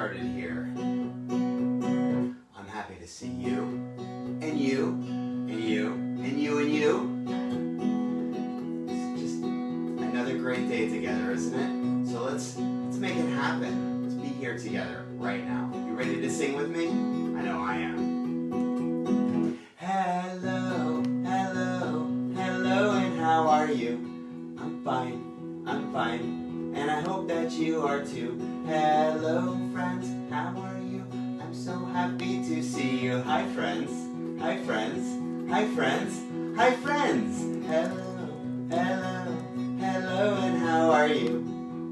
started here. I'm happy to see you, and you, and you, and you, and you. It's just another great day together, isn't it? So let's make it happen. Let's be here together right now. You ready to sing with me? I know I am. Hello, hello, hello, and how are you? I'm fine, and I hope that you are too. Hello, friends, how are you? I'm so happy to see you. Hi, friends, hi, friends, hi, friends, hi, friends. Hello, hello, hello, and how are you?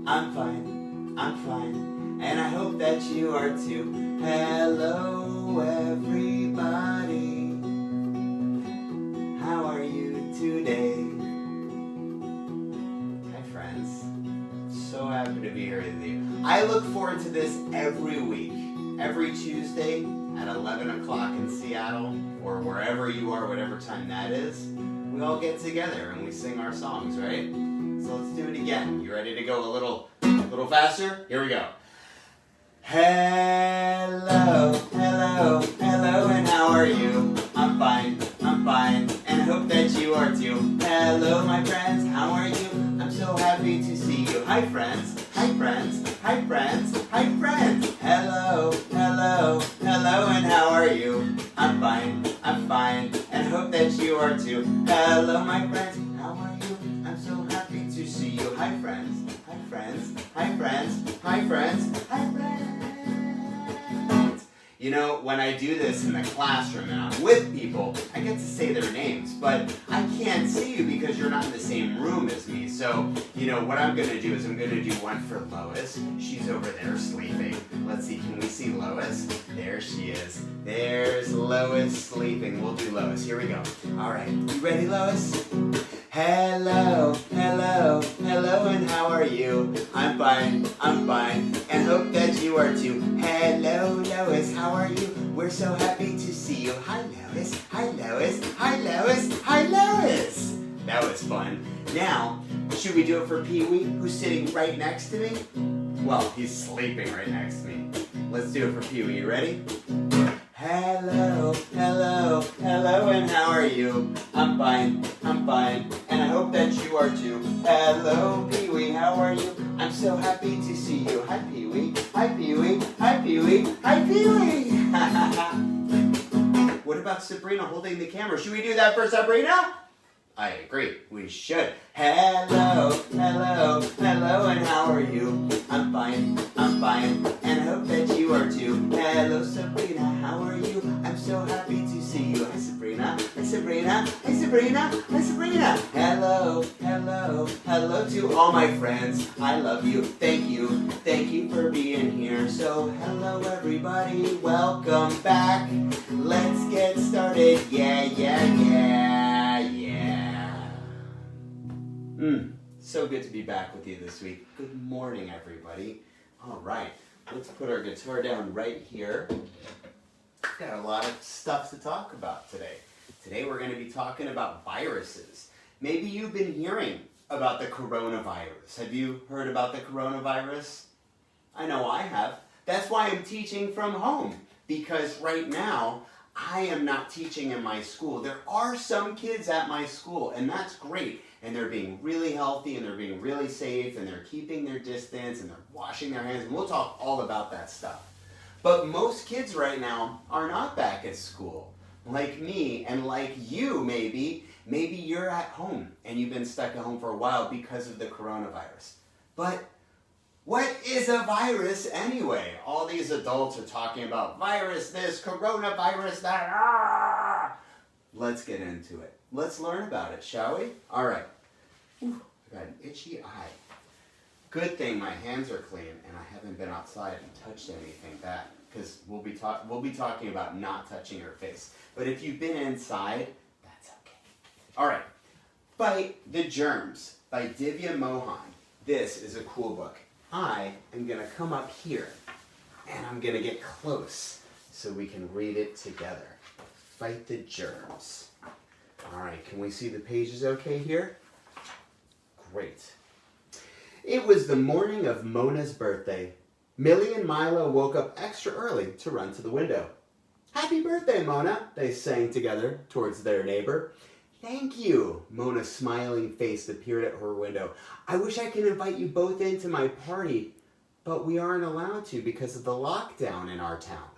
I'm fine, and I hope that you are too. Hello, everybody. How are you today? Hi, friends. So happy to be here with you. I look forward to this every week. Every Tuesday at 11 o'clock in Seattle, or wherever you are, whatever time that is, we all get together and we sing our songs, right? So let's do it again. You ready to go a little faster? Here we go. Hello, hello, hello, and how are you? I'm fine, and I hope that you are too. Hello, my friends, how are you? I'm so happy to see you. Hi, friends, hi, friends, hi, friends, hi, friends. Hello, hello, hello, and how are you? I'm fine, and I hope that you are too. Hello, my friends, how are you? I'm so happy to see you. Hi, friends, hi, friends, hi, friends, hi, friends, hi, friends. You know, when I do this in the classroom and I'm with people, I get to say their names, but I can't see you because you're not in the same room as me. So, you know, what I'm going to do is I'm going to do one for Lois. She's over there sleeping. Let's see, can we see Lois? There she is. There's Lois sleeping. We'll do Lois. Here we go. All right, you ready, Lois? Hello, hello, hello, and how are you? I'm fine, and hope that you are too. Hello, Lois, how are you? We're so happy to see you. Hi, Lois, hi, Lois, hi, Lois, hi, Lois. That was fun. Now, should we do it for Pee-wee, who's sitting right next to me? Well, he's sleeping right next to me. Let's do it for Pee-wee. You ready? Hello, hello, hello, and how are you? I'm fine, and I hope that you are too. Hello, Pee-wee, how are you? I'm so happy to see you. Hi, Pee-wee, hi, Pee-wee, hi, Pee-wee, hi, Pee-wee. What about Sabrina holding the camera? Should we do that for Sabrina? I agree, we should. Hello, hello, hello, and how are you? I'm fine, and I hope that you are too. Hello, Sabrina, how are you? I'm so happy to see you. Hi, Sabrina, hi, Sabrina, hi, Sabrina, hi, Sabrina. Hello, hello, hello to all my friends. I love you, thank you for being here. So, hello, everybody, welcome back. Let's get started, yeah. So good to be back with you this week. Good morning, everybody. All right, let's put our guitar down right here. Got a lot of stuff to talk about today. Today we're going to be talking about viruses. Maybe you've been hearing about the coronavirus. Have you heard about the coronavirus? I know I have. That's why I'm teaching from home, because right now I am not teaching in my school. There are some kids at my school, and that's great. And they're being really healthy, and they're being really safe, and they're keeping their distance, and they're washing their hands, and we'll talk all about that stuff. But most kids right now are not back at school. Like me, and like you maybe you're at home, and you've been stuck at home for a while because of the coronavirus. But what is a virus anyway? All these adults are talking about virus this, coronavirus that. Let's get into it. Let's learn about it, shall we? All right. Ooh, I got an itchy eye. Good thing my hands are clean and I haven't been outside and touched anything bad, because we'll be talking about not touching your face. But if you've been inside, that's okay. All right. Fight the Germs by Divya Mohan. This is a cool book. I am going to come up here and I'm going to get close so we can read it together. Fight the Germs. All right, can we see the pages okay here? Great. It was the morning of Mona's birthday. Millie and Milo woke up extra early to run to the window. "Happy birthday, Mona," they sang together towards their neighbor. "Thank you," Mona's smiling face appeared at her window. "I wish I could invite you both into my party, but we aren't allowed to because of the lockdown in our town."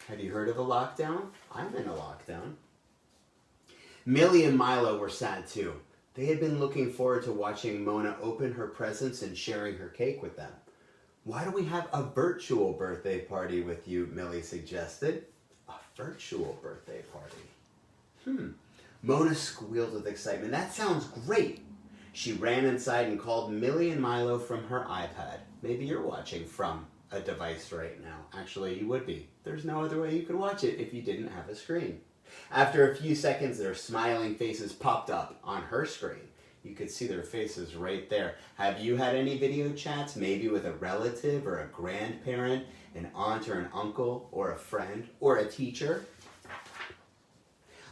Have you heard of a lockdown? I'm in a lockdown. Millie and Milo were sad too. They had been looking forward to watching Mona open her presents and sharing her cake with them. "Why don't we have a virtual birthday party with you?" Millie suggested. A virtual birthday party. Mona squealed with excitement. "That sounds great." She ran inside and called Millie and Milo from her iPad. Maybe you're watching from a device right now. Actually, you would be. There's no other way you could watch it if you didn't have a screen. After a few seconds, their smiling faces popped up on her screen. You could see their faces right there. Have you had any video chats, maybe with a relative or a grandparent, an aunt or an uncle, or a friend, or a teacher?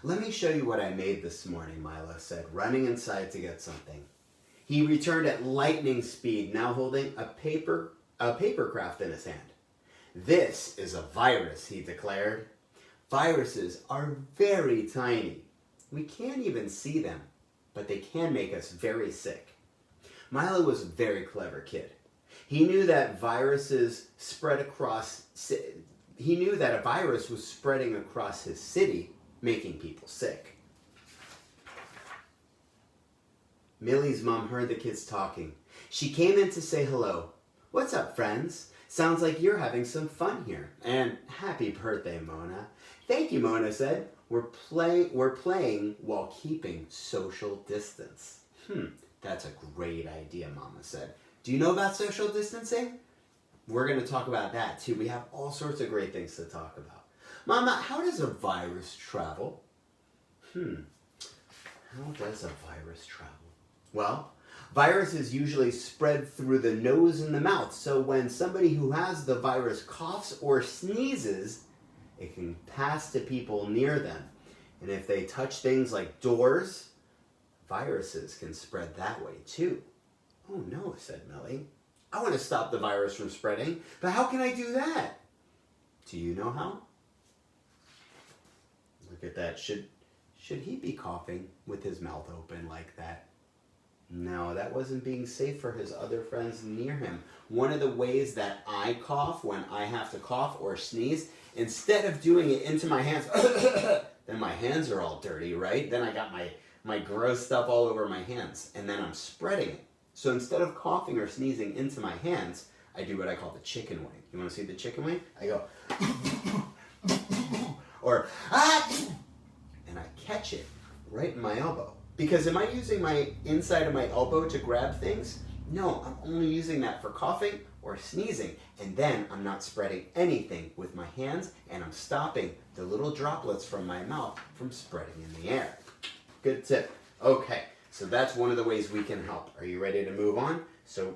"Let me show you what I made this morning," Milo said, running inside to get something. He returned at lightning speed, now holding a paper craft in his hand. "This is a virus," he declared. "Viruses are very tiny. We can't even see them, but they can make us very sick." Milo was a very clever kid. He knew that he knew that a virus was spreading across his city, making people sick. Millie's mom heard the kids talking. She came in to say hello. "What's up, friends? Sounds like you're having some fun here. And happy birthday, Mona." "Thank you," Mona said. We're playing while keeping social distance." That's a great idea," Mama said. "Do you know about social distancing?" We're going to talk about that too. We have all sorts of great things to talk about. "Mama, how does a virus travel?" How does a virus travel? Well, viruses usually spread through the nose and the mouth. So when somebody who has the virus coughs or sneezes, it can pass to people near them. And if they touch things like doors, viruses can spread that way too. "Oh no," said Millie. "I want to stop the virus from spreading, but how can I do that?" Do you know how? Look at that. Should he be coughing with his mouth open like that? No, that wasn't being safe for his other friends near him. One of the ways that I cough when I have to cough or sneeze, instead of doing it into my hands, then my hands are all dirty, right? Then I got my gross stuff all over my hands, and then I'm spreading it. So instead of coughing or sneezing into my hands, I do what I call the chicken wing. You want to see the chicken wing? I go, or, and I catch it right in my elbow. Because am I using my inside of my elbow to grab things? No, I'm only using that for coughing or sneezing. And then I'm not spreading anything with my hands, and I'm stopping the little droplets from my mouth from spreading in the air. Good tip. Okay, so that's one of the ways we can help. Are you ready to move on? So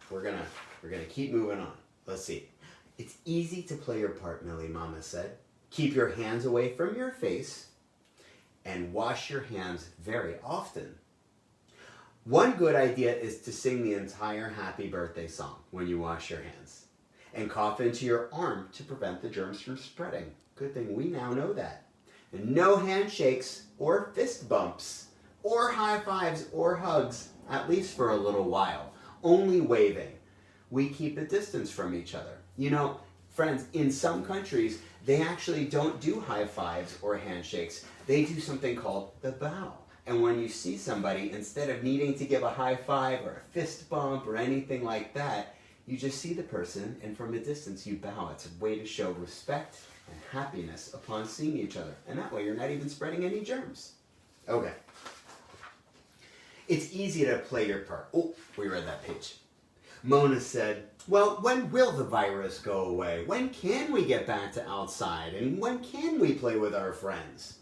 we're gonna keep moving on. Let's see. "It's easy to play your part," Millie Mama said. "Keep your hands away from your face and wash your hands very often." One good idea is to sing the entire happy birthday song when you wash your hands, and cough into your arm to prevent the germs from spreading. Good thing we now know that. And no handshakes or fist bumps or high fives or hugs, at least for a little while. Only waving. We keep a distance from each other. You know, friends, in some countries, they actually don't do high fives or handshakes. They do something called the bow. And when you see somebody, instead of needing to give a high five or a fist bump or anything like that, you just see the person, and from a distance you bow. It's a way to show respect and happiness upon seeing each other. And that way you're not even spreading any germs. Okay. It's easy to play your part. Oh, we read that page. Mona said, "Well, when will the virus go away? When can we get back to outside? And when can we play with our friends?"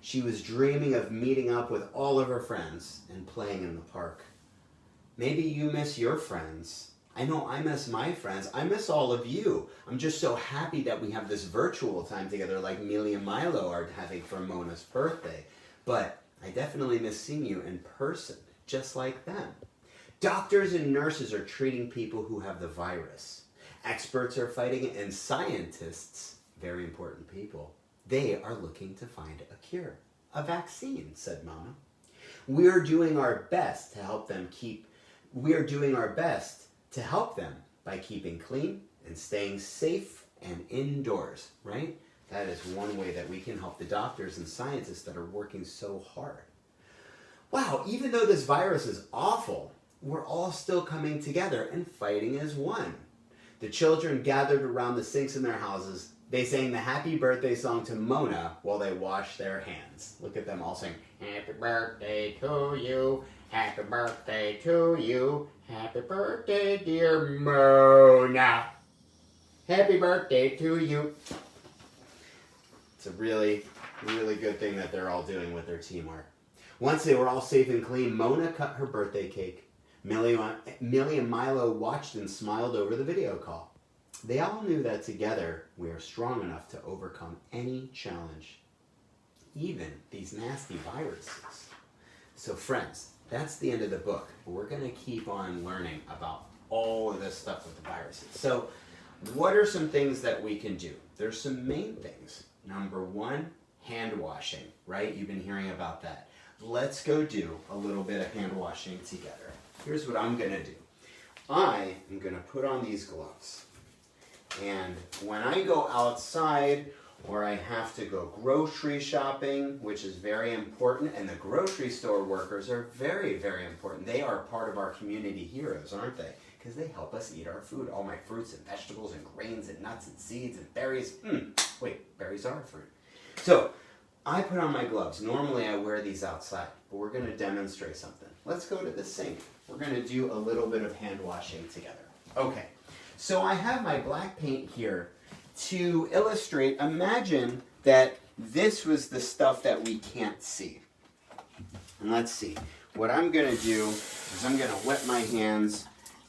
She was dreaming of meeting up with all of her friends and playing in the park. Maybe you miss your friends. I know I miss my friends. I miss all of you. I'm just so happy that we have this virtual time together like Millie and Milo are having for Mona's birthday. But I definitely miss seeing you in person, just like them. Doctors and nurses are treating people who have the virus. Experts are fighting it, and scientists, very important people, they are looking to find a cure, a vaccine, said Mama. We're doing our best to help them by keeping clean and staying safe and indoors, right? That is one way that we can help the doctors and scientists that are working so hard. Wow, even though this virus is awful, we're all still coming together and fighting as one. The children gathered around the sinks in their houses. They sang the happy birthday song to Mona while they washed their hands. Look at them all saying, happy birthday to you, happy birthday to you, happy birthday dear Mona, happy birthday to you. It's a really, really good thing that they're all doing with their teamwork. Once they were all safe and clean, Mona cut her birthday cake. Millie and Milo watched and smiled over the video call. They all knew that together we are strong enough to overcome any challenge, even these nasty viruses. So friends, that's the end of the book. We're going to keep on learning about all of this stuff with the viruses. So what are some things that we can do? There's some main things. Number one, hand washing, right? You've been hearing about that. Let's go do a little bit of hand washing together. Here's what I'm going to do. I am going to put on these gloves. And when I go outside or I have to go grocery shopping, which is very important, and the grocery store workers are very, very important. They are part of our community heroes, aren't they? Because they help us eat our food. All my fruits and vegetables and grains and nuts and seeds and berries. Wait, berries are a fruit. So I put on my gloves. Normally I wear these outside, but we're going to demonstrate something. Let's go to the sink. We're going to do a little bit of hand washing together. Okay, so I have my black paint here to illustrate. Imagine that this was the stuff that we can't see. And let's see. What I'm going to do is I'm going to wet my hands,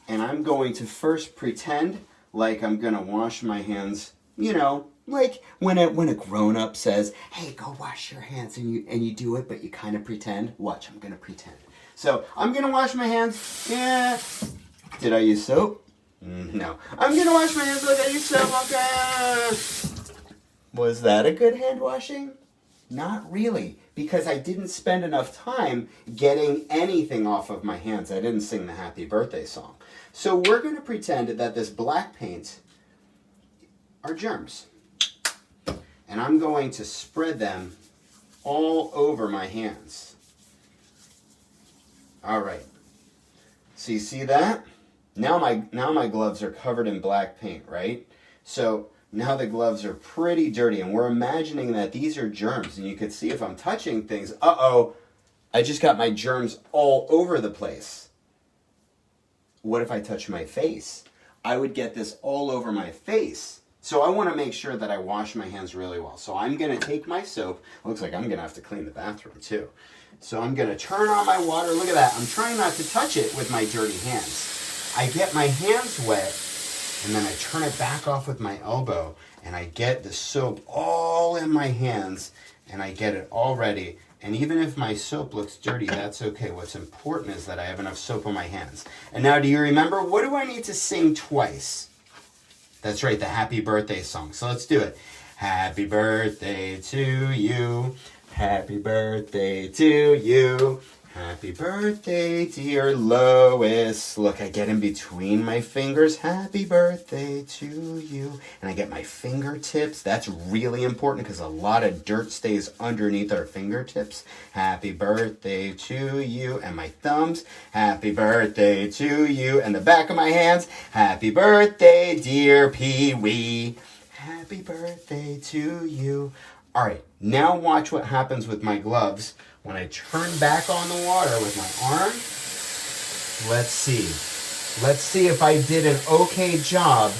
and I'm going to first pretend like I'm going to wash my hands, you know, like when a grown-up says, hey, go wash your hands, and you do it, but you kind of pretend. Watch, I'm going to pretend. So I'm going to wash my hands. Yeah. Did I use soap? No. I'm going to wash my hands. Look, I use soap. Okay. Was that a good hand washing? Not really, because I didn't spend enough time getting anything off of my hands. I didn't sing the happy birthday song. So we're going to pretend that this black paint are germs. And I'm going to spread them all over my hands. All right. So you see that? Now my gloves are covered in black paint, right? So now the gloves are pretty dirty, and we're imagining that these are germs. And you could see if I'm touching things, uh-oh, I just got my germs all over the place. What if I touch my face? I would get this all over my face. So I want to make sure that I wash my hands really well. So I'm going to take my soap. Looks like I'm going to have to clean the bathroom too. So I'm going to turn on my water. Look at that. I'm trying not to touch it with my dirty hands. I get my hands wet, and then I turn it back off with my elbow, and I get the soap all in my hands, and I get it all ready. And even if my soap looks dirty, that's okay. What's important is that I have enough soap on my hands. And now, do you remember, what do I need to sing twice? That's right, the happy birthday song. So let's do it. Happy birthday to you. Happy birthday to you. Happy birthday, dear Lois. Look, I get in between my fingers. Happy birthday to you. And I get my fingertips. That's really important because a lot of dirt stays underneath our fingertips. Happy birthday to you. And my thumbs. Happy birthday to you. And the back of my hands. Happy birthday, dear Pee-wee. Happy birthday to you. All right, now watch what happens with my gloves when I turn back on the water with my arm. Let's see. Let's see if I did an okay job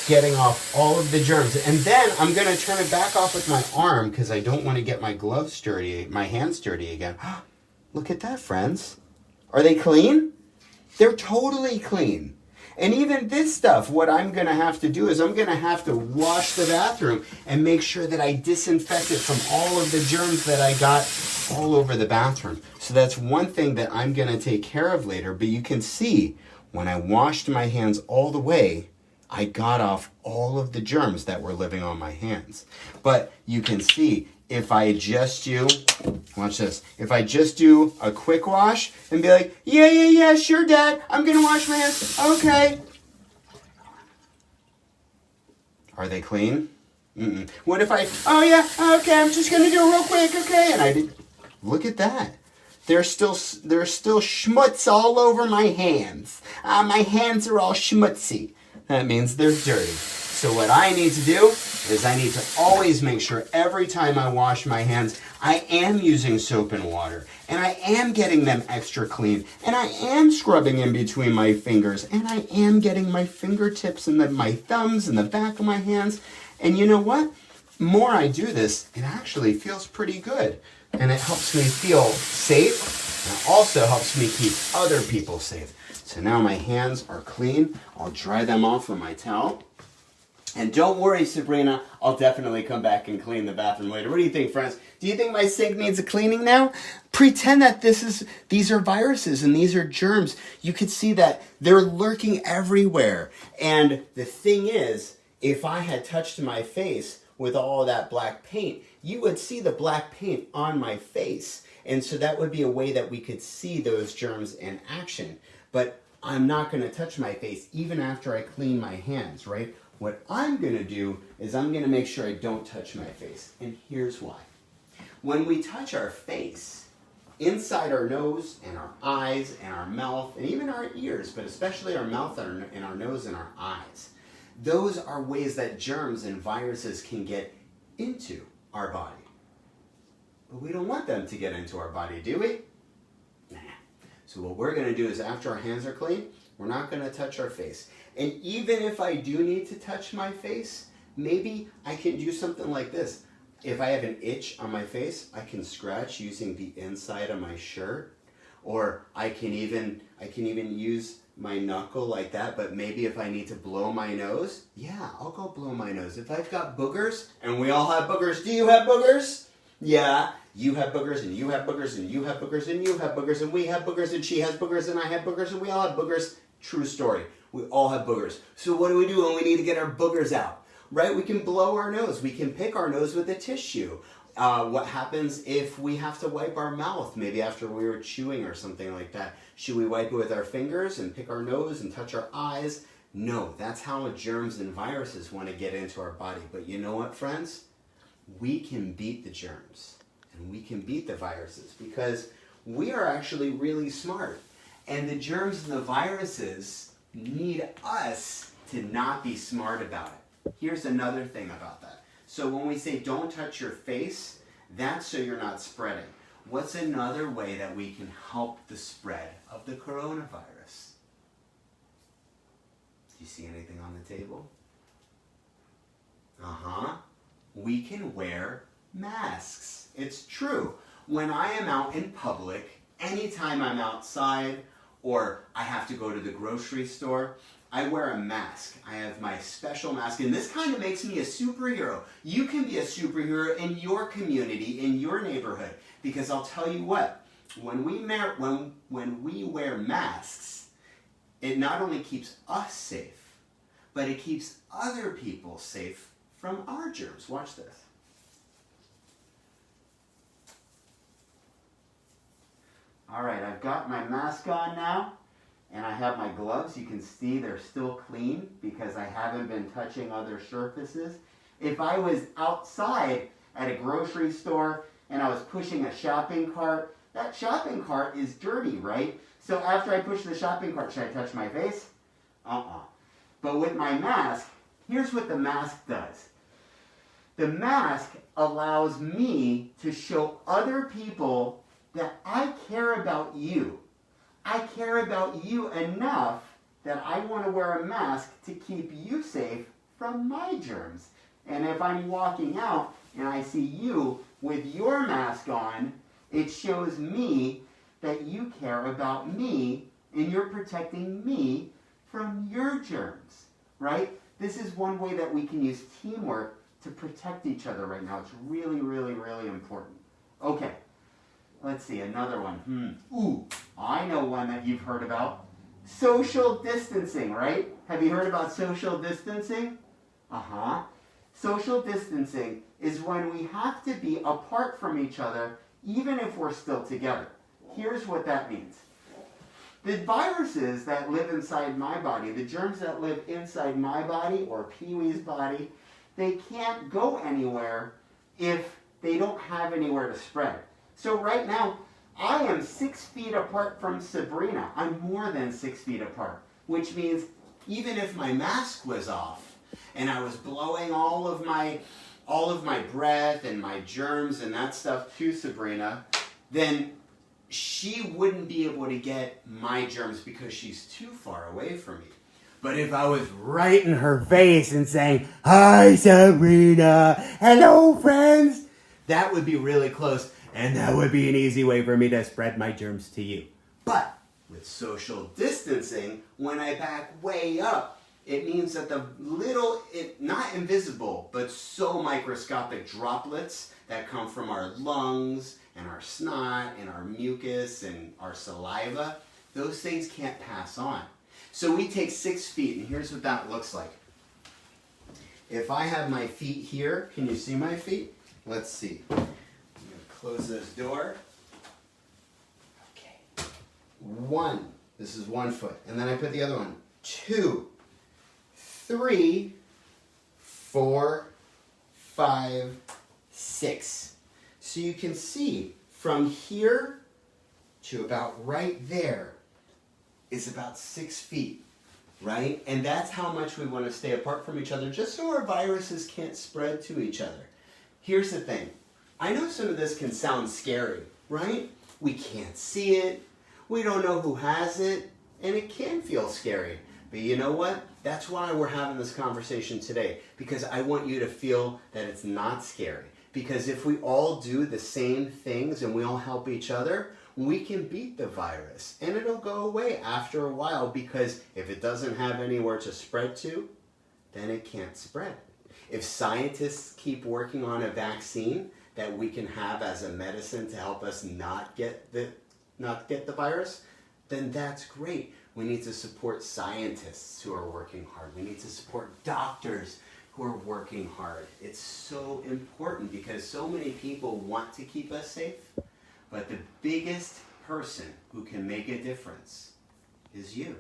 getting off all of the germs. And then I'm going to turn it back off with my arm because I don't want to get my gloves dirty, my hands dirty again. Look at that, friends. Are they clean? They're totally clean. And even this stuff, what I'm going to have to do is I'm going to have to wash the bathroom and make sure that I disinfect it from all of the germs that I got all over the bathroom. So that's one thing that I'm going to take care of later. But you can see when I washed my hands all the way, I got off all of the germs that were living on my hands. But you can see, if I just do, watch this, if I just do a quick wash and be like, yeah, sure, Dad, I'm going to wash my hands, okay. Are they clean? Mm-mm. What if I, oh yeah, okay, I'm just going to do it real quick, okay, and I did, look at that. There's still schmutz all over my hands. My hands are all schmutzy. That means they're dirty. So what I need to do is I need to always make sure every time I wash my hands, I am using soap and water, and I am getting them extra clean, and I am scrubbing in between my fingers, and I am getting my fingertips and my thumbs and the back of my hands. And you know what? The more I do this, it actually feels pretty good. And it helps me feel safe, and it also helps me keep other people safe. So now my hands are clean. I'll dry them off with my towel. And don't worry, Sabrina, I'll definitely come back and clean the bathroom later. What do you think, friends? Do you think my sink needs a cleaning now? Pretend that these are viruses and these are germs. You could see that they're lurking everywhere. And the thing is, if I had touched my face with all that black paint, you would see the black paint on my face. And so that would be a way that we could see those germs in action. But I'm not going to touch my face even after I clean my hands, right? What I'm going to do is I'm going to make sure I don't touch my face. And here's why. When we touch our face, inside our nose and our eyes and our mouth and even our ears, but especially our mouth and our nose and our eyes, those are ways that germs and viruses can get into our body. But we don't want them to get into our body, do we? Nah. So what we're going to do is after our hands are clean, we're not going to touch our face. And even if I do need to touch my face, maybe I can do something like this. If I have an itch on my face, I can scratch using the inside of my shirt. Or I can even use my knuckle like that, but maybe if I need to blow my nose, yeah, I'll go blow my nose. If I've got boogers, and we all have boogers, do you have boogers? Yeah, you have boogers, and you have boogers, and you have boogers, and you have boogers, and we have boogers, and she has boogers, and I have boogers, and we all have boogers. True story. We all have boogers. So what do we do when we need to get our boogers out? Right? We can blow our nose. We can pick our nose with a tissue. What happens if we have to wipe our mouth, maybe after we were chewing or something like that? Should we wipe it with our fingers and pick our nose and touch our eyes? No, that's how germs and viruses want to get into our body. But you know what, friends? We can beat the germs and we can beat the viruses because we are actually really smart. And the germs and the viruses need us to not be smart about it. Here's another thing about that. So when we say don't touch your face, that's so you're not spreading. What's another way that we can help the spread of the coronavirus? Do you see anything on the table? We can wear masks. It's true. When I am out in public, anytime I'm outside or I have to go to the grocery store, I wear a mask. I have my special mask, and this kind of makes me a superhero. You can be a superhero in your community, in your neighborhood, because I'll tell you what, when we wear masks, it not only keeps us safe, but it keeps other people safe from our germs. Watch this. All right, I've got my mask on now. And I have my gloves. You can see they're still clean because I haven't been touching other surfaces. If I was outside at a grocery store and I was pushing a shopping cart, that shopping cart is dirty, right? So after I push the shopping cart, should I touch my face? But with my mask, here's what the mask does. The mask allows me to show other people that I care about you. I care about you enough that I want to wear a mask to keep you safe from my germs. And if I'm walking out and I see you with your mask on, it shows me that you care about me and you're protecting me from your germs, right? This is one way that we can use teamwork to protect each other right now. It's really, really, really important. Okay. Let's see, another one. Ooh, I know one that you've heard about. Social distancing, right? Have you heard about social distancing? Social distancing is when we have to be apart from each other even if we're still together. Here's what that means. The viruses that live inside my body, the germs that live inside my body or Pee-wee's body, they can't go anywhere if they don't have anywhere to spread. So right now, I am 6 feet apart from Sabrina. I'm more than 6 feet apart, which means even if my mask was off and I was blowing all of my breath and my germs and that stuff to Sabrina, then she wouldn't be able to get my germs because she's too far away from me. But if I was right in her face and saying, "Hi, Sabrina, hello, friends," that would be really close, and that would be an easy way for me to spread my germs to you. But with social distancing, when I back way up, it means that the little, not invisible, but so microscopic droplets that come from our lungs and our snot and our mucus and our saliva, those things can't pass on. So we take 6 feet, and here's what that looks like. If I have my feet here, can you see my feet? Let's see. I'm going to close this door. Okay. 1. This is 1 foot. And then I put the other one. 2, 3, 4, 5, 6. So you can see from here to about right there is about 6 feet, right? And that's how much we want to stay apart from each other, just so our viruses can't spread to each other. Here's the thing. I know some of this can sound scary, right? We can't see it. We don't know who has it. And it can feel scary. But you know what? That's why we're having this conversation today. Because I want you to feel that it's not scary. Because if we all do the same things and we all help each other, we can beat the virus. And it'll go away after a while, because if it doesn't have anywhere to spread to, then it can't spread. If scientists keep working on a vaccine that we can have as a medicine to help us not get the virus, then that's great. We need to support scientists who are working hard. We need to support doctors who are working hard. It's so important because so many people want to keep us safe, but the biggest person who can make a difference is you.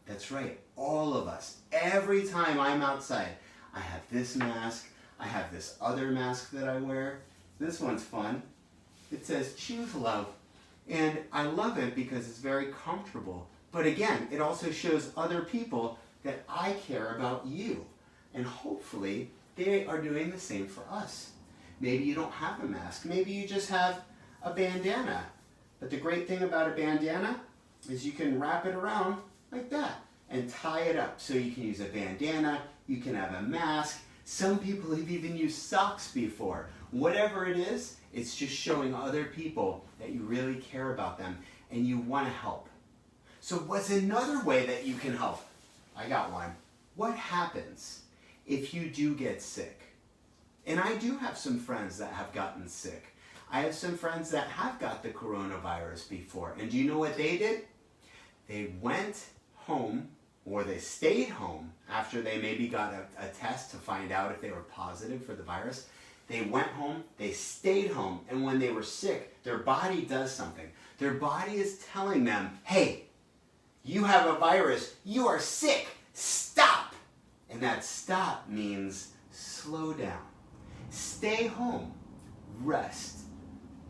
That's right, all of us. Every time I'm outside, I have this mask, I have this other mask that I wear. This one's fun. It says "Choose Love." And I love it because it's very comfortable. But again, it also shows other people that I care about you. And hopefully, they are doing the same for us. Maybe you don't have a mask. Maybe you just have a bandana. But the great thing about a bandana is you can wrap it around like that and tie it up. So you can use a bandana, you can have a mask. Some people have even used socks before. Whatever it is, it's just showing other people that you really care about them and you want to help. So what's another way that you can help? I got one. What happens if you do get sick? And I do have some friends that have gotten sick. I have some friends that have got the coronavirus before. And do you know what they did? They went home, or they stayed home after they maybe got a test to find out if they were positive for the virus. They went home, they stayed home, and when they were sick, their body does something. Their body is telling them, hey, you have a virus, you are sick, stop! And that stop means slow down. Stay home, rest.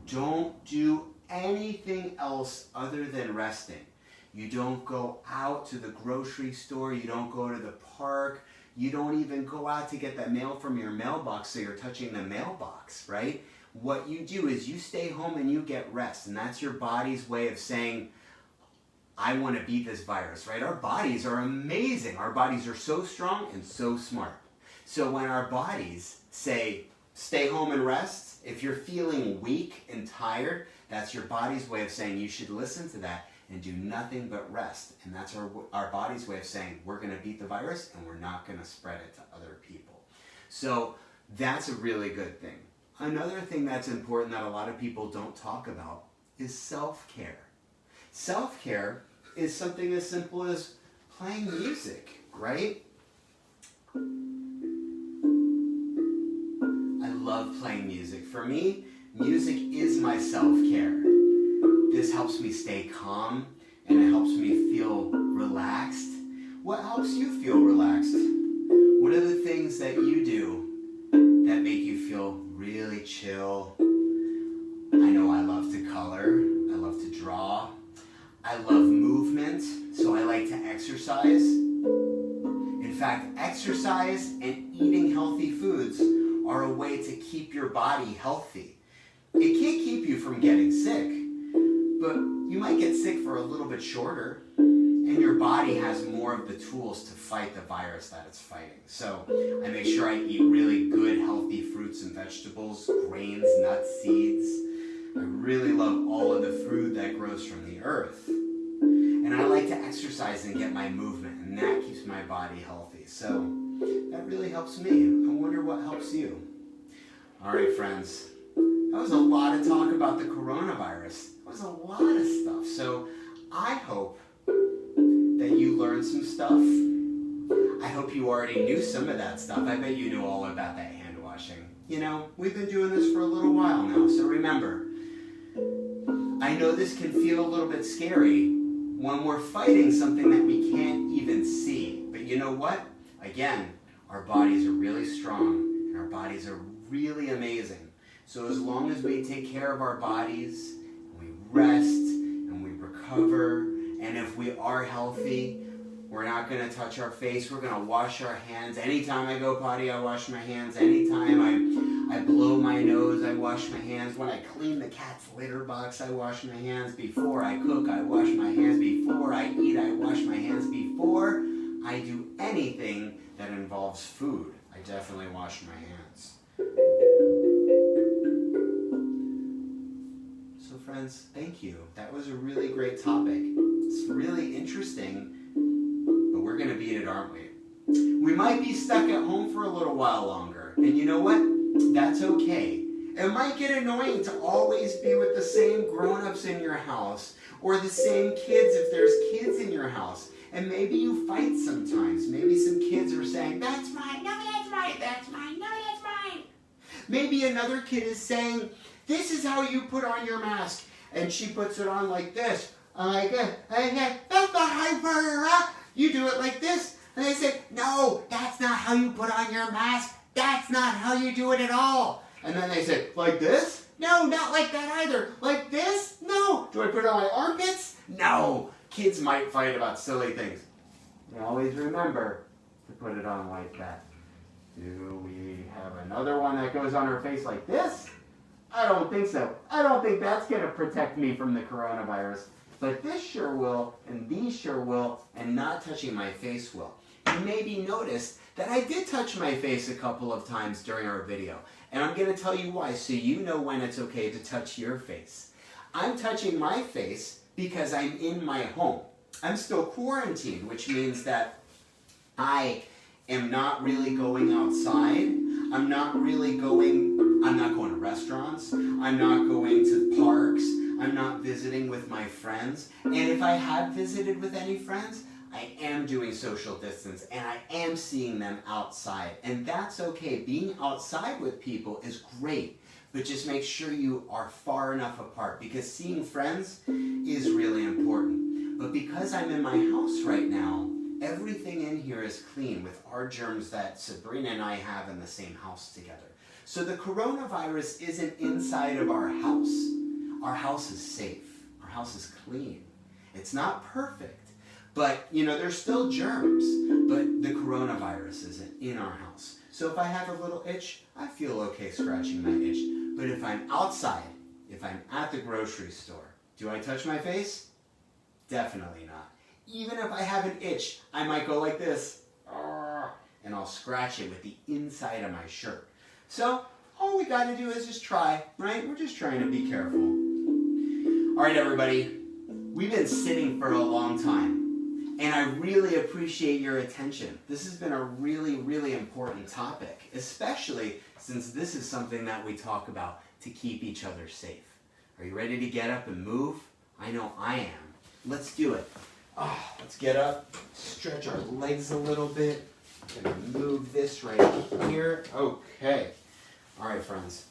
Don't do anything else other than resting. You don't go out to the grocery store, you don't go to the park, you don't even go out to get that mail from your mailbox so you're touching the mailbox, right? What you do is you stay home and you get rest, and that's your body's way of saying, I want to beat this virus, right? Our bodies are amazing. Our bodies are so strong and so smart. So when our bodies say, stay home and rest, if you're feeling weak and tired, that's your body's way of saying you should listen to that and do nothing but rest. And that's our body's way of saying we're going to beat the virus and we're not going to spread it to other people. So that's a really good thing. Another thing that's important that a lot of people don't talk about is self-care. Self-care is something as simple as playing music, right? I love playing music. For me, music is my self-care. This helps me stay calm and it helps me feel relaxed. What helps you feel relaxed? What are the things that you do that make you feel really chill? I know I love to color. I love to draw. I love movement, so I like to exercise. In fact, exercise and eating healthy foods are a way to keep your body healthy. It can't keep you from getting sick, but you might get sick for a little bit shorter, and your body has more of the tools to fight the virus that it's fighting. So I make sure I eat really good, healthy fruits and vegetables, grains, nuts, seeds. I really love all of the food that grows from the earth. And I like to exercise and get my movement, and that keeps my body healthy. So that really helps me. I wonder what helps you. All right, friends. That was a lot of talk about the coronavirus. That was a lot of stuff. So I hope that you learned some stuff. I hope you already knew some of that stuff. I bet you knew all about that hand washing. You know, we've been doing this for a little while now. So remember, I know this can feel a little bit scary when we're fighting something that we can't even see. But you know what? Again, our bodies are really strong and our bodies are really amazing. So as long as we take care of our bodies, and we rest, and we recover, and if we are healthy, we're not going to touch our face, we're going to wash our hands. Anytime I go potty, I wash my hands. Anytime I blow my nose, I wash my hands. When I clean the cat's litter box, I wash my hands. Before I cook, I wash my hands. Before I eat, I wash my hands. Before I do anything that involves food, I definitely wash my hands. So friends, thank you. That was a really great topic. It's really interesting, but we're going to beat it, aren't we? We might be stuck at home for a little while longer. And you know what? That's okay. It might get annoying to always be with the same grown-ups in your house or the same kids if there's kids in your house. And maybe you fight sometimes. Maybe some kids are saying, that's mine, no, that's mine, that's mine, no, that's mine. Maybe another kid is saying, this is how you put on your mask. And she puts it on like this. I'm like, that's not how you put on your mask. You do it like this. And they say, no, that's not how you put on your mask. That's not how you do it at all. And then they say, like this? No, not like that either. Like this? No. Do I put it on my armpits? No. Kids might fight about silly things. And always remember to put it on like that. Do we have another one that goes on her face like this? I don't think so. I don't think that's going to protect me from the coronavirus. But this sure will, and these sure will, and not touching my face will. You maybe noticed that I did touch my face a couple of times during our video. And I'm going to tell you why, so you know when it's okay to touch your face. I'm touching my face because I'm in my home. I'm still quarantined, which means that I am not really going outside. I'm not going to restaurants. I'm not going to parks. I'm not visiting with my friends. And if I have visited with any friends, I am doing social distance and I am seeing them outside. And that's okay. Being outside with people is great, but just make sure you are far enough apart because seeing friends is really important. But because I'm in my house right now, everything in here is clean with our germs that Sabrina and I have in the same house together. So the coronavirus isn't inside of our house. Our house is safe. Our house is clean. It's not perfect, but you know, there's still germs, but the coronavirus isn't in our house. So if I have a little itch, I feel okay scratching my itch. But if I'm outside, if I'm at the grocery store, do I touch my face? Definitely not. Even if I have an itch, I might go like this, and I'll scratch it with the inside of my shirt. So all we got to do is just try, right? We're just trying to be careful. All right, everybody. We've been sitting for a long time, and I really appreciate your attention. This has been a really, really important topic, especially since this is something that we talk about to keep each other safe. Are you ready to get up and move? I know I am. Let's do it. Let's get up, stretch our legs a little bit. Gonna move this right here. Okay. All right, friends.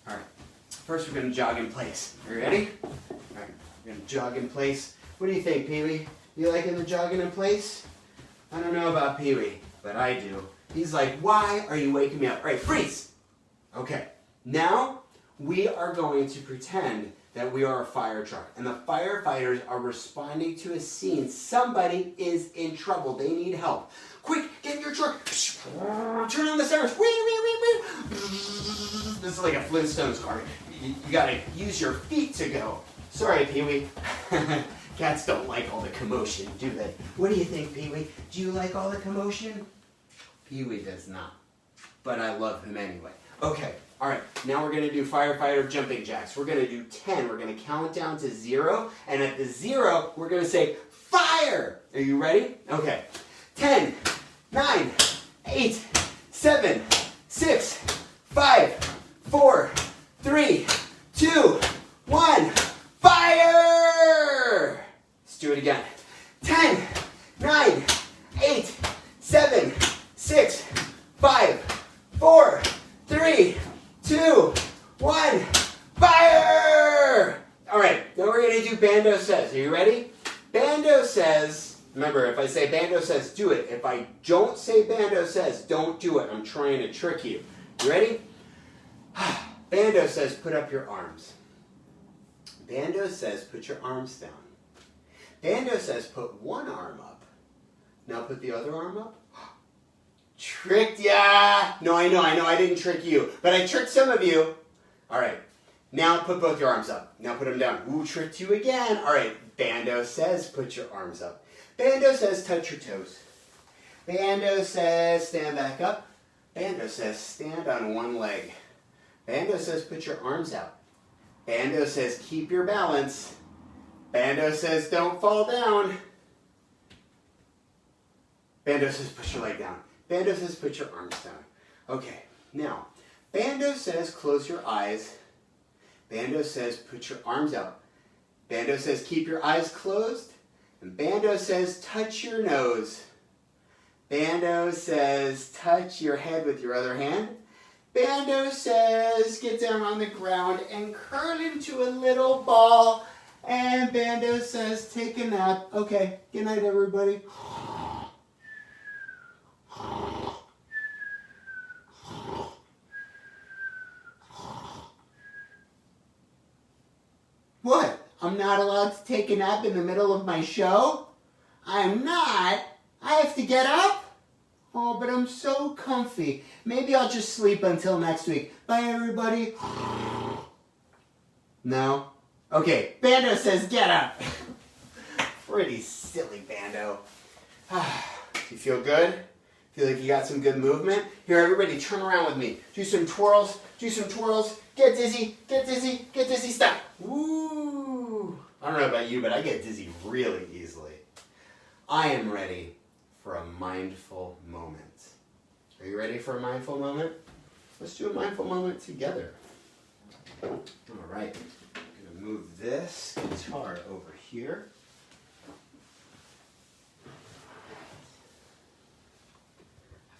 All right. First, we're gonna jog in place. You ready? All right. We're gonna jog in place. What do you think, Pee-wee? You liking the jogging in place? I don't know about Pee-wee, but I do. He's like, why are you waking me up? All right, freeze. Okay. Now we are going to pretend that we are a fire truck, and the firefighters are responding to a scene. Somebody is in trouble. They need help. Quick, get in your truck. Turn on the sirens. This is like a Flintstones car. You gotta use your feet to go. Sorry, Pee-wee. Cats don't like all the commotion, do they? What do you think, Pee-wee? Do you like all the commotion? Pee-wee does not, but I love him anyway. Okay, all right, now we're gonna do firefighter jumping jacks. We're gonna do 10. We're gonna count down to 0, and at the 0, we're gonna say, fire! Are you ready? Okay. 10, 9, 8, 7, 6, 5, 4, 3, 2, 1, fire! Let's do it again. 10, 9, 8, 7, 6, 5, 4, 3, 2, 1, fire! All right, now we're gonna do Bando says. Are you ready? Bando says, remember, if I say Bando says, do it. If I don't say Bando says, don't do it. I'm trying to trick you. You ready? Bando says, put up your arms. Bando says, put your arms down. Bando says, put one arm up. Now put the other arm up. Tricked ya! No, I know, I didn't trick you. But I tricked some of you. All right, now put both your arms up. Now put them down. Ooh, tricked you again. All right, Bando says, put your arms up. Bando says, touch your toes. Bando says, stand back up. Bando says, stand on one leg. Bando says, put your arms out. Bando says, keep your balance. Bando says, don't fall down. Bando says, put your leg down. Bando says, put your arms down. Okay, now, Bando says, close your eyes. Bando says, put your arms out. Bando says, keep your eyes closed. And Bando says, touch your nose. Bando says, touch your head with your other hand. Bando says, get down on the ground and curl into a little ball. And Bando says, take a nap. Okay, good night, everybody. What? I'm not allowed to take a nap in the middle of my show? I'm not. I have to get up? Oh, but I'm so comfy. Maybe I'll just sleep until next week. Bye, everybody. No? Okay, Bando says get up. Pretty silly, Bando. You feel good? Feel like you got some good movement? Here, everybody, turn around with me. Do some twirls. Do some twirls. Get dizzy. Get dizzy. Get dizzy. Stop. Woo! I don't know about you, but I get dizzy really easily. I am ready for a mindful moment. Are you ready for a mindful moment? Let's do a mindful moment together. All right. I'm going to move this guitar over here.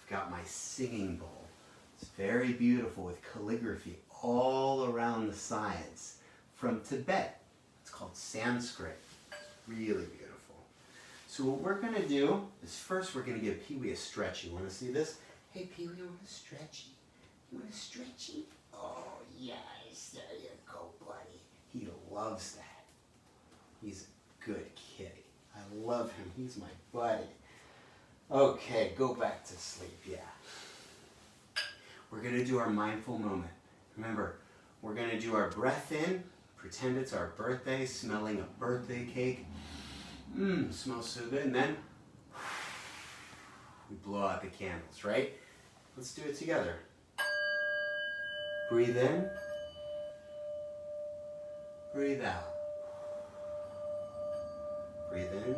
I've got my singing bowl. It's very beautiful with calligraphy all around the sides from Tibet. It's called Sanskrit. Really beautiful. So what we're going to do is first we're going to give Pee-wee a stretch. You want to see this? Hey, Pee-wee, you want a stretchy? You want a stretchy? Oh, yes. There you go, buddy. He loves that. He's a good kitty. I love him. He's my buddy. Okay, go back to sleep, yeah. We're going to do our mindful moment. Remember, we're going to do our breath in, pretend it's our birthday, smelling a birthday cake. Smells so good. And then we blow out the candles, right? Let's do it together. Breathe in. Breathe out. Breathe in.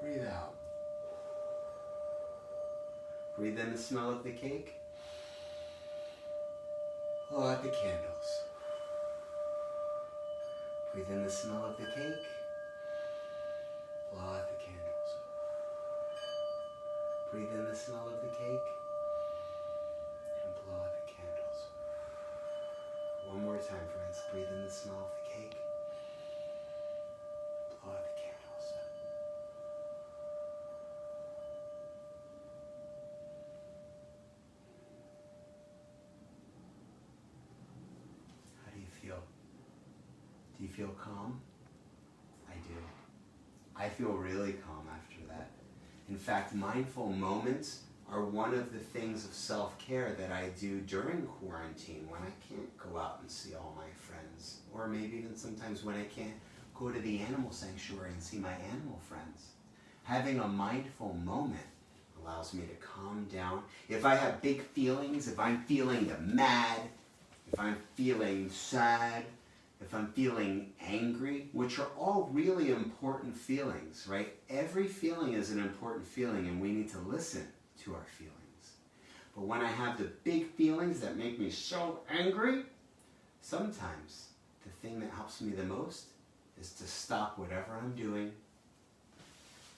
Breathe out. Breathe in the smell of the cake. Blow out the candles. Breathe in the smell of the cake. Blow out the candles. Breathe in the smell of the cake and blow out the candles. One more time, friends. Breathe in the smell of the cake. Blow out the candles. How do you feel? Do you feel calm? I do. I feel really calm after that. In fact, mindful moments are one of the things of self-care that I do during quarantine when I can't go out and see all my friends, or maybe even sometimes when I can't go to the animal sanctuary and see my animal friends. Having a mindful moment allows me to calm down. If I have big feelings, if I'm feeling mad, if I'm feeling sad, if I'm feeling angry, which are all really important feelings, right? Every feeling is an important feeling and we need to listen to our feelings. But when I have the big feelings that make me so angry, sometimes the thing that helps me the most is to stop whatever I'm doing.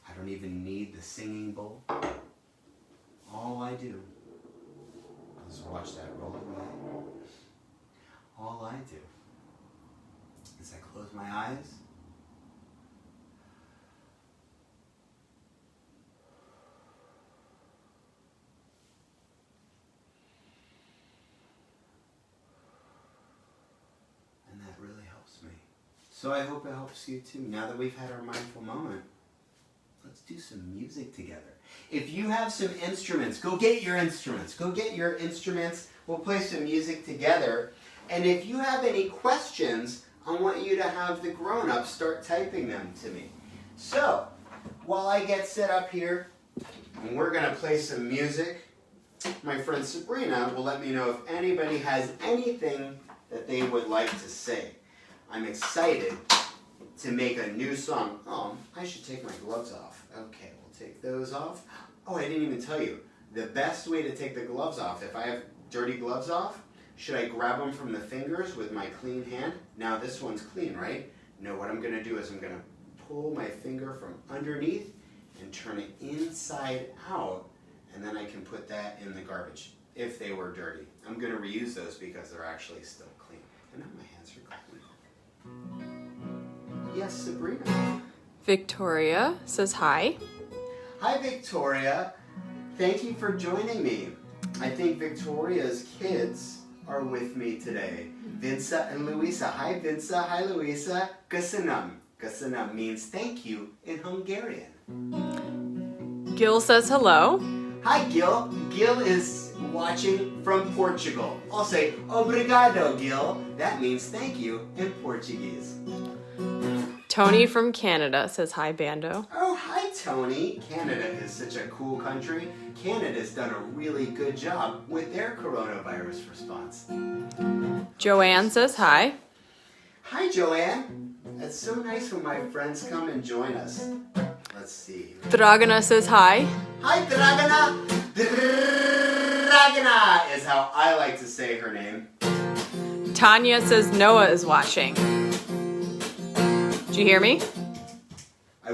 I don't even need the singing bowl. All I do is watch that roll away. All I do is I close my eyes, and that really helps me. So I hope it helps you too. Now that we've had our mindful moment, let's do some music together. If you have some instruments, go get your instruments. Go get your instruments. We'll play some music together. And if you have any questions, I want you to have the grown-ups start typing them to me. So, while I get set up here, and we're going to play some music, my friend Sabrina will let me know if anybody has anything that they would like to say. I'm excited to make a new song. Oh, I should take my gloves off. Okay, we'll take those off. Oh, I didn't even tell you. The best way to take the gloves off, if I have dirty gloves off, should I grab them from the fingers with my clean hand? Now this one's clean, right? No, what I'm going to do is I'm going to pull my finger from underneath and turn it inside out, and then I can put that in the garbage if they were dirty. I'm going to reuse those because they're actually still clean. And now my hands are clean. Yes, Sabrina? Victoria says hi. Hi, Victoria. Thank you for joining me. I think Victoria's kids are with me today. Vinsa and Luisa. Hi, Vinsa. Hi, Luisa. Köszönöm. Köszönöm means thank you in Hungarian. Gil says hello. Hi, Gil. Gil is watching from Portugal. I'll say obrigado, Gil. That means thank you in Portuguese. Tony from Canada says hi, Bando. Oh, hi, Tony. Canada is such a cool country. Canada's done a really good job with their coronavirus response. Joanne says hi. Hi, Joanne. It's so nice when my friends come and join us. Let's see. Dragana says hi. Hi, Dragana. Dragana is how I like to say her name. Tanya says Noah is watching. Did you hear me? I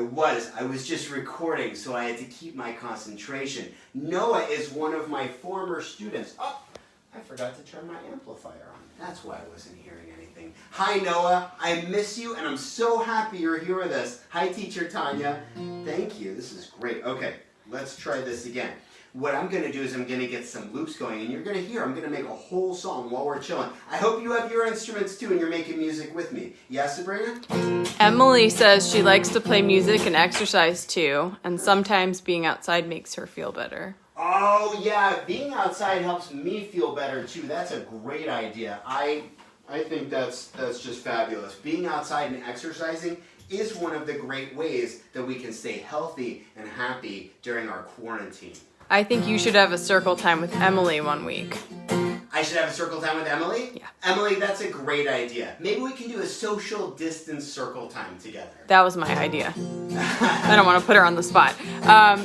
was just recording, so I had to keep my concentration. Noah is one of my former students. Oh, I forgot to turn my amplifier on. That's why I wasn't hearing anything. Hi, Noah. I miss you, and I'm so happy you're here with us. Hi, Teacher Tanya. Thank you. This is great. Okay, let's try this again. What I'm going to do is I'm going to get some loops going, and you're going to hear I'm going to make a whole song while we're chilling. I hope you have your instruments too, and you're making music with me. Yes, Sabrina? Emily says she likes to play music and exercise too, and sometimes being outside makes her feel better. Oh, yeah. Being outside helps me feel better too. That's a great idea. I think that's just fabulous. Being outside and exercising is one of the great ways that we can stay healthy and happy during our quarantine. I think you should have a circle time with Emily one week. I should have a circle time with Emily? Yeah. Emily, that's a great idea. Maybe we can do a social distance circle time together. That was my idea. I don't want to put her on the spot.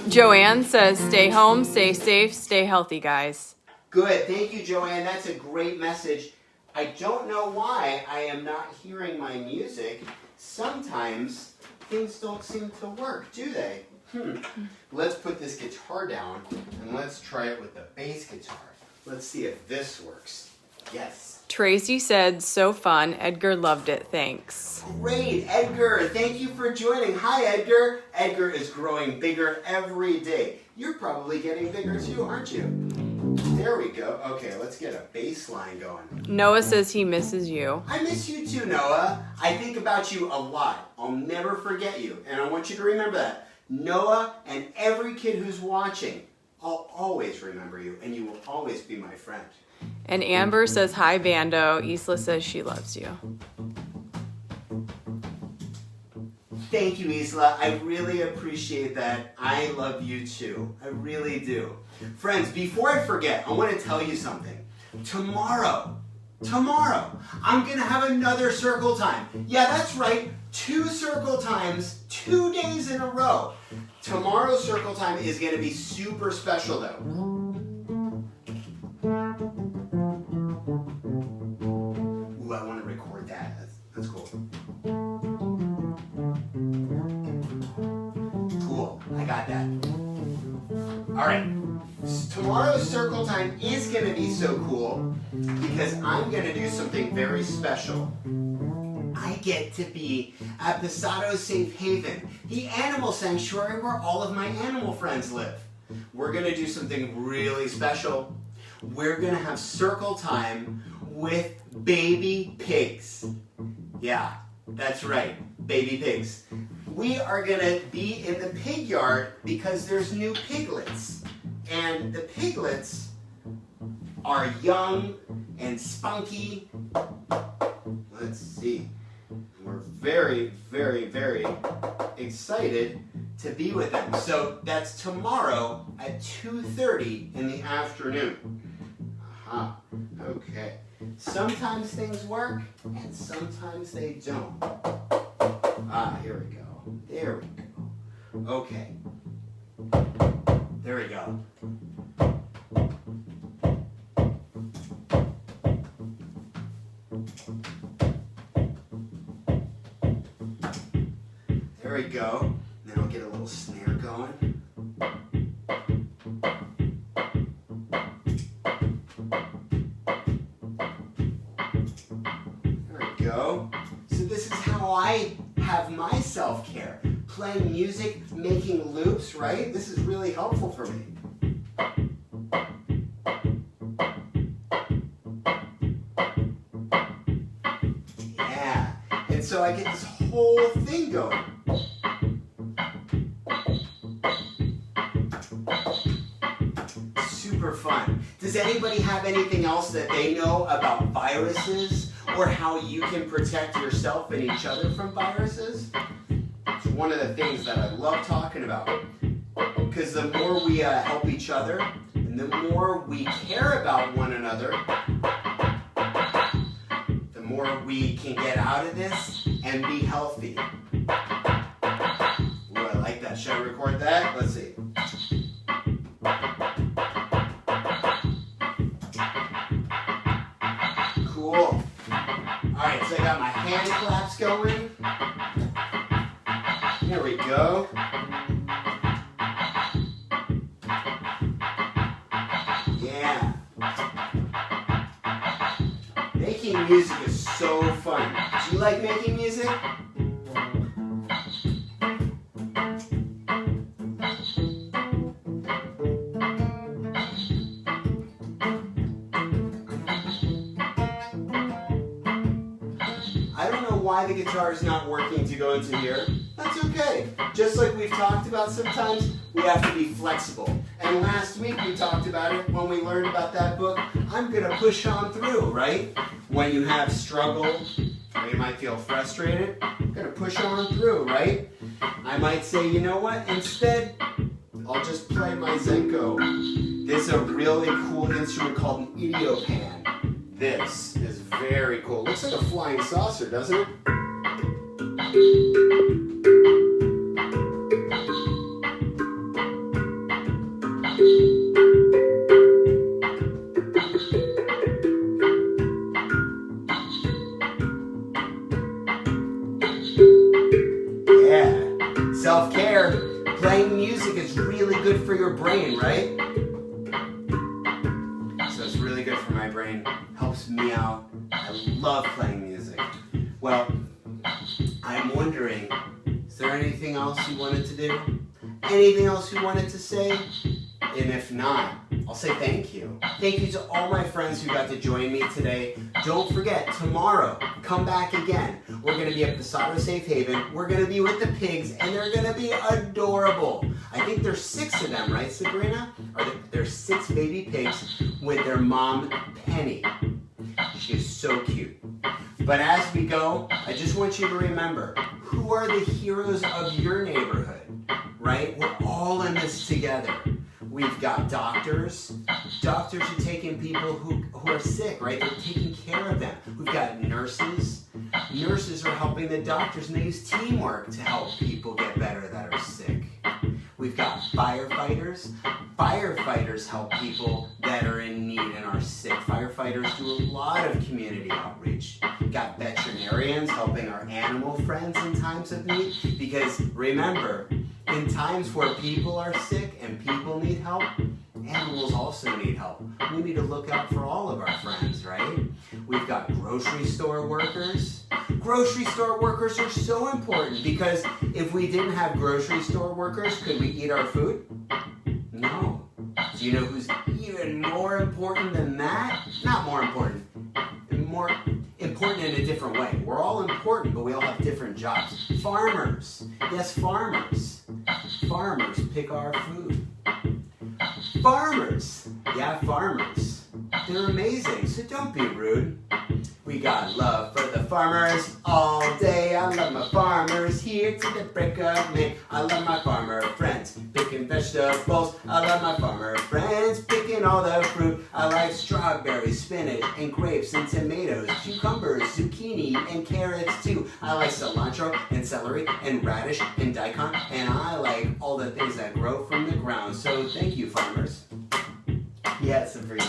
Joanne says, stay home, stay safe, stay healthy, guys. Good. Thank you, Joanne. That's a great message. I don't know why I am not hearing my music. Sometimes things don't seem to work, do they? Let's put this guitar down and let's try it with the bass guitar. Let's see if this works. Yes. Tracy said, so fun. Edgar loved it. Thanks. Great, Edgar. Thank you for joining. Hi, Edgar. Edgar is growing bigger every day. You're probably getting bigger too, aren't you? There we go. Okay, let's get a bass line going. Noah says he misses you. I miss you too, Noah. I think about you a lot. I'll never forget you. And I want you to remember that. Noah and every kid who's watching, I'll always remember you, and you will always be my friend. And Amber says, hi, Bando. Isla says she loves you. Thank you, Isla. I really appreciate that. I love you too. I really do. Friends, before I forget, I want to tell you something. Tomorrow, I'm going to have another circle time. Yeah, that's right. 2 circle times, 2 days in a row. Tomorrow's circle time is going to be super special, though. Ooh, I want to record that. That's cool. Cool, I got that. All right, tomorrow's circle time is going to be so cool because I'm going to do something very special. I get to be at Pasado Safe Haven, the animal sanctuary where all of my animal friends live. We're going to do something really special. We're going to have circle time with baby pigs. Yeah, that's right, baby pigs. We are going to be in the pig yard because there's new piglets. And the piglets are young and spunky. Let's see. We're very, very, very excited to be with them. So that's tomorrow at 2:30 in the afternoon. Aha, okay. Sometimes things work and sometimes they don't. Ah, here we go. There we go. Okay. There we go. There we go. Then I'll get a little snare going. There we go. So this is how I have my self-care. Playing music, making loops, right? This is really helpful for me. Yeah. And so I get this whole thing going. Super fun. Does anybody have anything else that they know about viruses or how you can protect yourself and each other from viruses? It's one of the things that I love talking about. Because the more we help each other and the more we care about one another, the more we can get out of this and be healthy. Ooh, I like that. Should I record that? Let's see. Cool. Alright, so I got my hand claps going. There we go. Yeah. Making music is so fun. Do you like making music? I don't know why the guitar is not working to go into here. That's okay. Just like we've talked about sometimes, we have to be flexible. And last week we talked about it when we learned about that book. I'm going to push on through, right? When you have struggle, or you might feel frustrated, I'm going to push on through, right? I might say, you know what? Instead, I'll just play my Zenko. This is a really cool instrument called an idiopan. This is very cool. Looks like a flying saucer, doesn't it? Yeah. Self-care. Playing music is really good for your brain, right? So it's really good for my brain. Helps me out. I love playing music. Well, I'm wondering, is there anything else you wanted to do? Anything else you wanted to say? And if not, I'll say thank you. Thank you to all my friends who got to join me today. Don't forget, tomorrow, come back again. We're going to be at Bando Safe Haven. We're going to be with the pigs, and they're going to be adorable. I think there's 6 of them, right, Sabrina? There's 6 baby pigs with their mom, Penny. She is so cute. But as we go, I just want you to remember, who are the heroes of your neighborhood, right? We're all in this together. We've got doctors. Doctors are taking people who are sick, right? They're taking care of them. We've got nurses. Nurses are helping the doctors, and they use teamwork to help people get better that are sick. We've got firefighters. Firefighters help people that are in need and are sick. Firefighters do a lot of community outreach. We've got veterinarians helping our animal friends in times of need. Because remember, in times where people are sick and people need help, animals also need help. We need to look out for all of our friends, right? We've got grocery store workers. Grocery store workers are so important because if we didn't have grocery store workers, could we eat our food? No. Do you know who's even more important than that? Not more important. More important in a different way. We're all important, but we all have different jobs. Farmers. Yes, farmers. Farmers pick our food. Farmers. Yeah, farmers. They're amazing, so don't be rude. We got love for the farmers all day. I love my farmers here to the break of day. I love my farmer friends picking vegetables. I love my farmer friends picking all the fruit. I like strawberries, spinach, and grapes, and tomatoes, cucumbers, zucchini, and carrots too. I like cilantro, and celery, and radish, and daikon, and I like all the things that grow from the ground. So thank you, farmers. Yes, Sabrina.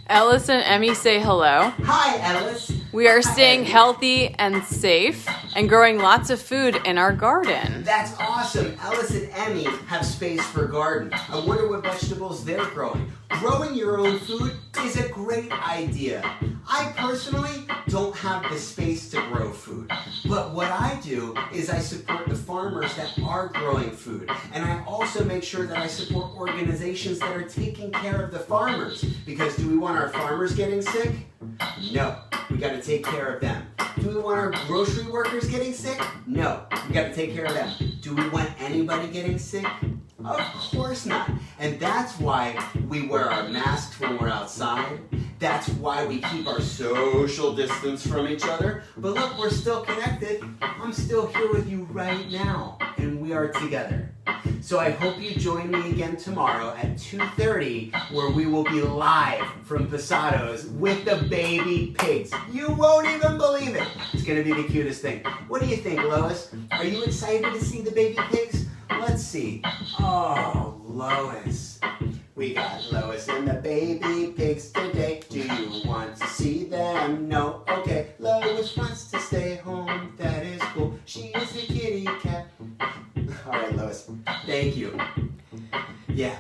Ellis and Emmy say hello. Hi, Ellis. We are staying healthy and safe and growing lots of food in our garden. That's awesome. Ellis and Emmy have space for garden. I wonder what vegetables they're growing. Growing your own food is a great idea. I personally don't have the space to grow food. But what I do is I support the farmers that are growing food. And I also make sure that I support organizations that are taking care of the farmers. Because do we want our farmers getting sick? No. We got to take care of them. Do we want our grocery workers getting sick? No. We got to take care of them. Do we want anybody getting sick? Of course not. And that's why we wear our masks when we're outside. That's why we keep our social distance from each other. But look, we're still connected. I'm still here with you right now. And we are together. So I hope you join me again tomorrow at 2:30 where we will be live from Posados with the baby pigs. You won't even believe it. It's going to be the cutest thing. What do you think, Lois? Are you excited to see the baby pigs? Let's see. Oh, Lois. We got Lois and the baby pigs today. Do you want to see them? No? Okay. Lois wants to stay home. That is cool. She is a kitty cat. All right, Lois. Thank you. Yeah.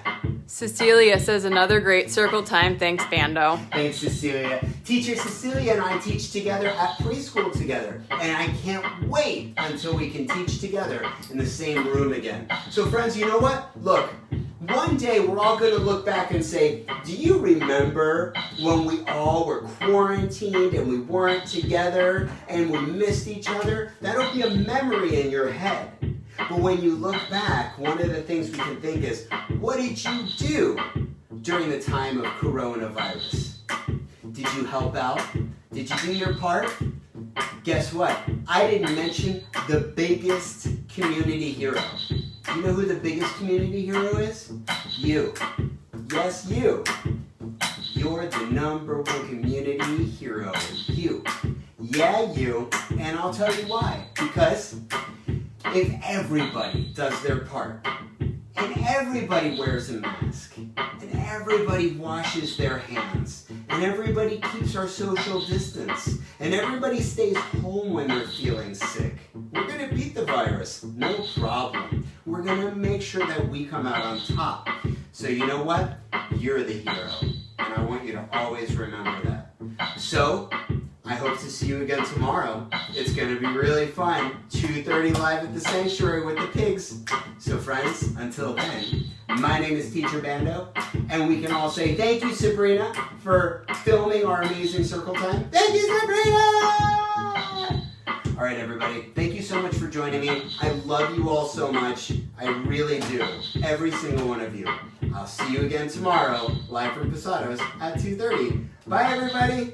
Cecilia says another great circle time. Thanks, Bando. Thanks, Cecilia. Teacher Cecilia and I teach together at preschool together. And I can't wait until we can teach together in the same room again. So friends, you know what? Look, one day we're all going to look back and say, do you remember when we all were quarantined and we weren't together and we missed each other? That'll be a memory in your head. But when you look back, one of the things we can think is, what did you do during the time of coronavirus? Did you help out? Did you do your part? Guess what? I didn't mention the biggest community hero. You know who the biggest community hero is? You. Yes, you. You're the number one community hero. You. Yeah, you. And I'll tell you why. Because if everybody does their part, and everybody wears a mask, and everybody washes their hands, and everybody keeps our social distance, and everybody stays home when they're feeling sick, we're going to beat the virus. No problem. we're gonna make sure that we come out on top. So you know what? You're the hero. And I want you to always remember that. So, I hope to see you again tomorrow. It's gonna be really fun. 2:30 live at the sanctuary with the pigs. So friends, until then, my name is Teacher Bando, and we can all say thank you, Sabrina, for filming our amazing circle time. Thank you, Sabrina! All right, everybody, thank you so much for joining me. I love you all so much. I really do. Every single one of you. I'll see you again tomorrow, live from Posados at 2:30. Bye, everybody.